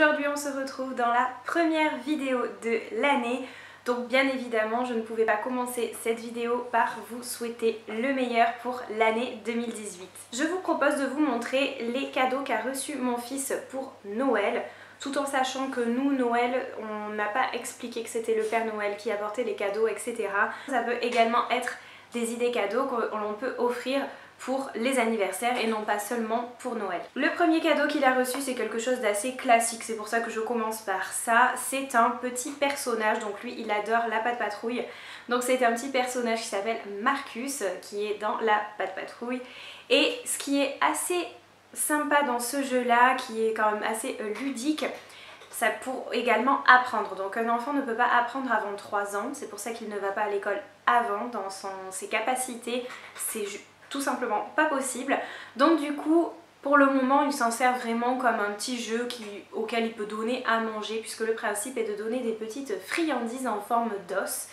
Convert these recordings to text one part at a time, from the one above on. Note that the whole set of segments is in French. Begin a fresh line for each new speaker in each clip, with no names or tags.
Aujourd'hui on se retrouve dans la première vidéo de l'année. Donc bien évidemment je ne pouvais pas commencer cette vidéo par vous souhaiter le meilleur pour l'année 2018. Je vous propose de vous montrer les cadeaux qu'a reçu mon fils pour Noël. Tout en sachant que nous, Noël, on n'a pas expliqué que c'était le Père Noël qui apportait les cadeaux, etc. Ça peut également être des idées cadeaux que l'on peut offrir pour les anniversaires et non pas seulement pour Noël. Le premier cadeau qu'il a reçu, c'est quelque chose d'assez classique, c'est pour ça que je commence par ça. C'est un petit personnage, donc lui il adore la Patte Patrouille. Donc c'est un petit personnage qui s'appelle Marcus, qui est dans la Patte Patrouille. Et ce qui est assez sympa dans ce jeu là, qui est quand même assez ludique, ça pour également apprendre. Donc un enfant ne peut pas apprendre avant 3 ans, c'est pour ça qu'il ne va pas à l'école avant, dans ses capacités, c'est tout simplement pas possible. Donc du coup, pour le moment, il s'en sert vraiment comme un petit jeu auquel il peut donner à manger, puisque le principe est de donner des petites friandises en forme d'os.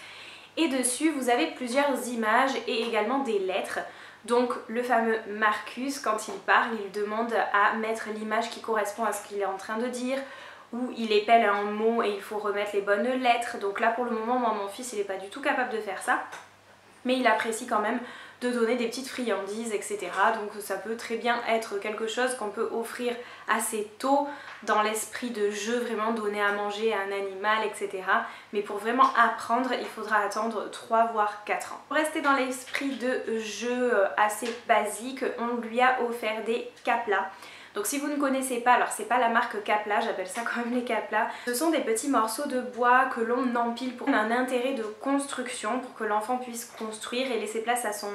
Et dessus, vous avez plusieurs images et également des lettres. Donc le fameux Marcus, quand il parle, il demande à mettre l'image qui correspond à ce qu'il est en train de dire, ou il épelle un mot et il faut remettre les bonnes lettres. Donc là pour le moment, moi, mon fils il n'est pas du tout capable de faire ça, mais il apprécie quand même de donner des petites friandises, etc. Donc ça peut très bien être quelque chose qu'on peut offrir assez tôt dans l'esprit de jeu, vraiment donner à manger à un animal, etc. Mais pour vraiment apprendre, il faudra attendre 3 voire 4 ans. Pour rester dans l'esprit de jeu assez basique, on lui a offert des caplas. Donc si vous ne connaissez pas, alors c'est pas la marque Capla, j'appelle ça quand même les Capla. Ce sont des petits morceaux de bois que l'on empile pour un intérêt de construction, pour que l'enfant puisse construire et laisser place à son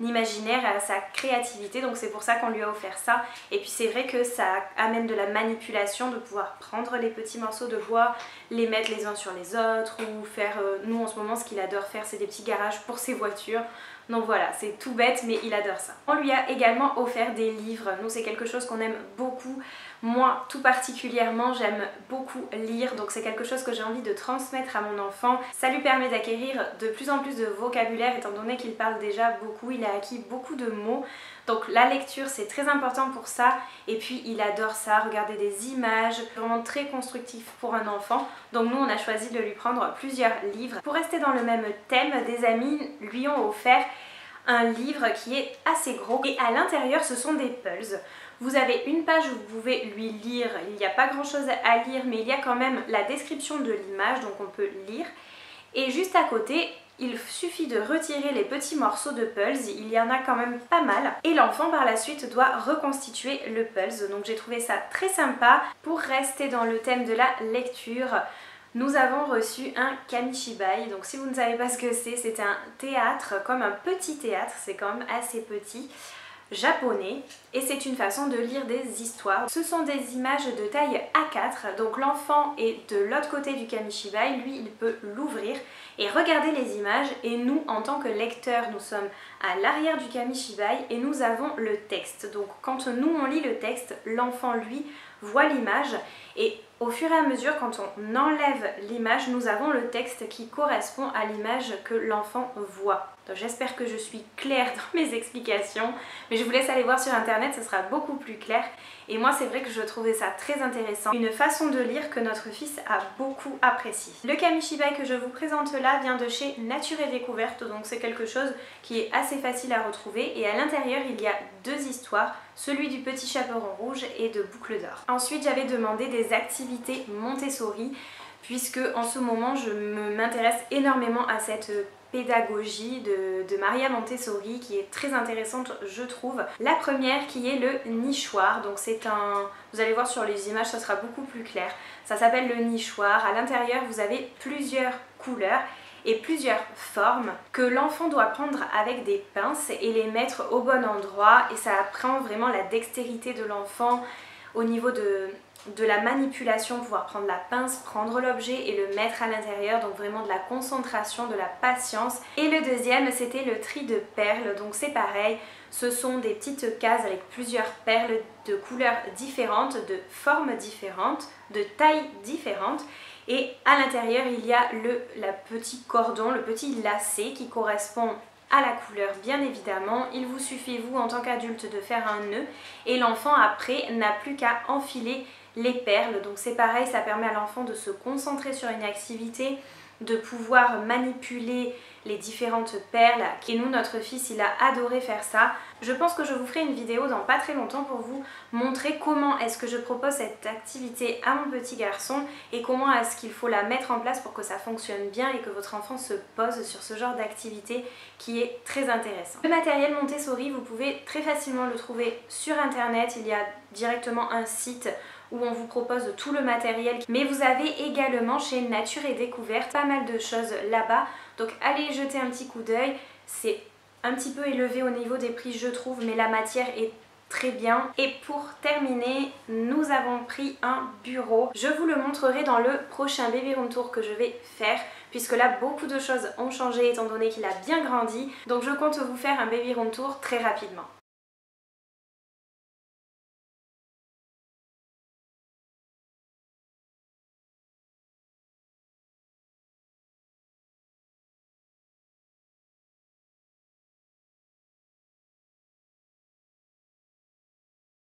imaginaire et à sa créativité. Donc c'est pour ça qu'on lui a offert ça. Et puis c'est vrai que ça amène de la manipulation, de pouvoir prendre les petits morceaux de bois, les mettre les uns sur les autres, ou faire, nous en ce moment ce qu'il adore faire c'est des petits garages pour ses voitures. Donc voilà, c'est tout bête mais il adore ça. On lui a également offert des livres. Nous c'est quelque chose qu'on aime beaucoup. Moi tout particulièrement j'aime beaucoup lire, donc c'est quelque chose que j'ai envie de transmettre à mon enfant. Ça lui permet d'acquérir de plus en plus de vocabulaire étant donné qu'il parle déjà beaucoup, il a acquis beaucoup de mots. Donc la lecture c'est très important pour ça, et puis il adore ça, regarder des images, vraiment très constructif pour un enfant. Donc nous on a choisi de lui prendre plusieurs livres. Pour rester dans le même thème, des amis lui ont offert un livre qui est assez gros et à l'intérieur ce sont des puzzles. Vous avez une page où vous pouvez lui lire, il n'y a pas grand chose à lire mais il y a quand même la description de l'image donc on peut lire. Et juste à côté, il suffit de retirer les petits morceaux de puzzle, il y en a quand même pas mal. Et l'enfant par la suite doit reconstituer le puzzle, donc j'ai trouvé ça très sympa. Pour rester dans le thème de la lecture, nous avons reçu un kamishibai. Donc si vous ne savez pas ce que c'est un théâtre, comme un petit théâtre, c'est quand même assez petit, japonais, et c'est une façon de lire des histoires. Ce sont des images de taille A4, donc l'enfant est de l'autre côté du kamishibai, lui il peut l'ouvrir et regarder les images, et nous en tant que lecteurs nous sommes à l'arrière du kamishibai et nous avons le texte. Donc quand nous on lit le texte, l'enfant lui voit l'image, et au fur et à mesure quand on enlève l'image, nous avons le texte qui correspond à l'image que l'enfant voit. J'espère que je suis claire dans mes explications, mais je vous laisse aller voir sur internet, ce sera beaucoup plus clair. Et moi c'est vrai que je trouvais ça très intéressant, une façon de lire que notre fils a beaucoup apprécié. Le kamishibai que je vous présente là vient de chez Nature et Découverte, donc c'est quelque chose qui est assez facile à retrouver, et à l'intérieur il y a 2 histoires, celui du petit chaperon rouge et de Boucle d'or. Ensuite j'avais demandé des activités Montessori, puisque en ce moment je m'intéresse énormément à cette pédagogie de Maria Montessori qui est très intéressante je trouve. La première qui est le nichoir, donc c'est vous allez voir sur les images ça sera beaucoup plus clair, ça s'appelle le nichoir. À l'intérieur vous avez plusieurs couleurs et plusieurs formes que l'enfant doit prendre avec des pinces et les mettre au bon endroit, et ça apprend vraiment la dextérité de l'enfant au niveau de la manipulation, pouvoir prendre la pince, prendre l'objet et le mettre à l'intérieur, donc vraiment de la concentration, de la patience. Et le deuxième c'était le tri de perles, donc c'est pareil, ce sont des petites cases avec plusieurs perles de couleurs différentes, de formes différentes, de tailles différentes, et à l'intérieur il y a le petit cordon, le petit lacet qui correspond à la couleur bien évidemment. Il vous suffit vous en tant qu'adulte de faire un nœud et l'enfant après n'a plus qu'à enfiler les perles. Donc c'est pareil, ça permet à l'enfant de se concentrer sur une activité, de pouvoir manipuler les différentes perles. Et nous, notre fils, il a adoré faire ça. Je pense que je vous ferai une vidéo dans pas très longtemps pour vous montrer comment est-ce que je propose cette activité à mon petit garçon et comment est-ce qu'il faut la mettre en place pour que ça fonctionne bien et que votre enfant se pose sur ce genre d'activité qui est très intéressant. Le matériel Montessori, vous pouvez très facilement le trouver sur internet. Il y a directement un site où on vous propose tout le matériel, mais vous avez également chez Nature et Découverte pas mal de choses là-bas, donc allez jeter un petit coup d'œil. C'est un petit peu élevé au niveau des prix je trouve, mais la matière est très bien. Et pour terminer, nous avons pris un bureau. Je vous le montrerai dans le prochain baby room tour que je vais faire, puisque là beaucoup de choses ont changé étant donné qu'il a bien grandi, donc je compte vous faire un baby room tour très rapidement.